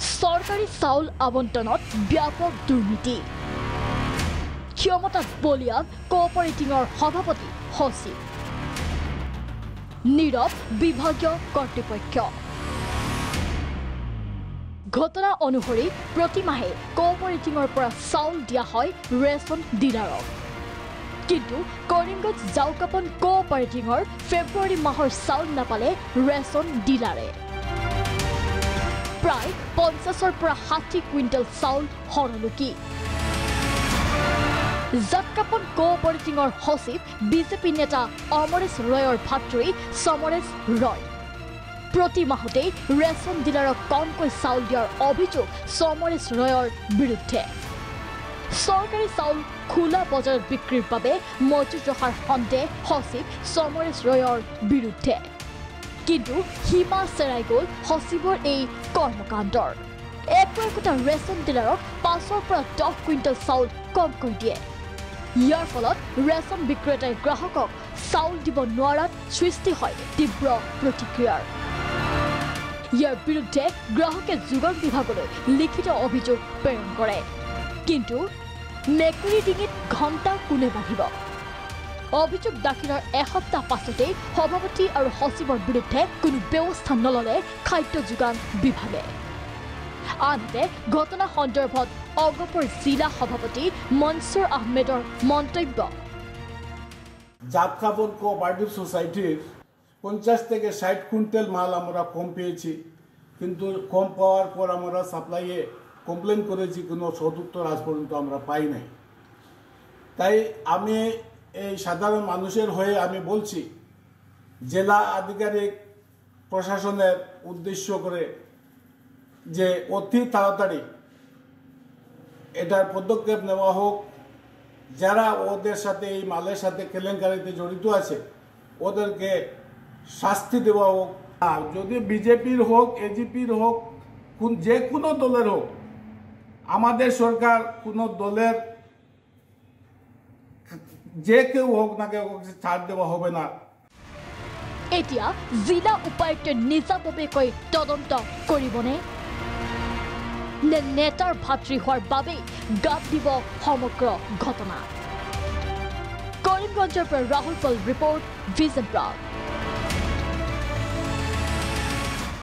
সৰকাৰি চাউল আবণ্টনত ব্যাপক দুৰ্নীতি ক্ষমতাত বলিয়ান কোঅপাৰেটিংৰ সভাপতি সচিব নীৰৱ বিভাগীয় কৰ্তৃপক্ষ ঘটনা অনুসৰি প্ৰতিমাহে কোঅপাৰেটিংৰ পৰা চাউল দিয়া হয় ৰেচন ডিলাৰক কিন্তু কৰিমগঞ্জ জাউকাপন কোঅপাৰেটিংৰ ফেব্ৰুৱাৰী মাহৰ চাউল নাপালে ৰেচন ডিলাৰে প্ৰায় 50ৰ পৰা 60 কুইণ্টেল চাউল হৰলুকি জাউকাপন কোঅপাৰেটিংৰ সচিব বিজেপি নেতা অমৰেশ ৰয়ৰ ভাতৃ সমৰেশ ৰয় প্ৰতি মাহতে ৰেচন ডিলাৰক কমকৈ চাউল দিয়াৰ অভিযোগ সমৰেশ ৰয়ৰ বিৰুদ্ধে সৰকাৰি চাউল খোলা বজাৰত বিক্ৰীৰ বাবে মজুত ৰখাৰ সন্দেহ সচিব সমৰেশ ৰয়ৰ বিৰুদ্ধে কিন্তু সীমা চেৰাই গ'ল সচিবৰ এই কৰ্মকাণ্ডৰ একোটা ৰেচন ডিলাৰক 5ৰ পৰা 10 কুইণ্টেল চাউল কমকৈ দিয়ে ইয়াৰ ফলত ৰেচন বিক্ৰেতাই গ্ৰাহকক চাউল দিব নোৱাৰাত সৃষ্টি হয় তীব্ৰ প্ৰতিক্ৰিয়াৰ ইয়াৰ বিৰুদ্ধে গ্ৰাহকে যোগান বিভাগলৈ লিখিত অভিযোগ প্ৰেৰণ কৰে কিন্তু মেকুৰী ডিঙিত ঘণ্টা কোনে বাঢ়িব অভিযোগ দাখিলৰ এসপ্তাহ পাছতে সভাপতি আৰু সচিবৰ বিৰুদ্ধে কোনো ব্যৱস্থা নললে খাদ্য যোগান বিভাগে আনহাতে ঘটনা সন্দৰ্ভত অগপৰ জিলা সভাপতি মনসুৰ আহমেদৰ মন্তব্য জাউকাপন কোঅপারেটিভ সোসাইটির 50 থেকে 60 কুইন্টাল মাল আমরা কম পেয়েছি কিন্তু কম পাওয়ার পর আমরা সাপ্লাইয়ে কমপ্লেন করেছি কোনো সদুত্তর আজ পর্যন্ত আমরা পাই নাই তাই আমি এই সাধারণ মানুষের হয়ে আমি বলছি জেলা আধিকারিক প্রশাসনের উদ্দেশ্য করে যে অতি তাড়াতাড়ি এটার পদক্ষেপ নেওয়া হোক যারা ওদের সাথে এই মালের সাথে কেলেঙ্কারিতে জড়িত আছে ওদেরকে শাস্তি দেওয়া হোক আর যদি বিজেপির হোক এজিপির হোক যে কোনো দলের হোক আমাদের সরকার কোনো দলের যে কেউ হোক না কেউ ছাড় দেওয়া হবে না এতিয়া জিলা উপায়ুক্তে নিজাববীয়াকৈ তদন্ত কৰিবনে নে নেতাৰ ভাতৃ হোৱাৰ বাবে গাত দিব সমগ্ৰ ঘটনা কৰিমগঞ্জৰ পৰা ৰাহুল পল ৰিপৰ্ট ভিজন প্ৰাগ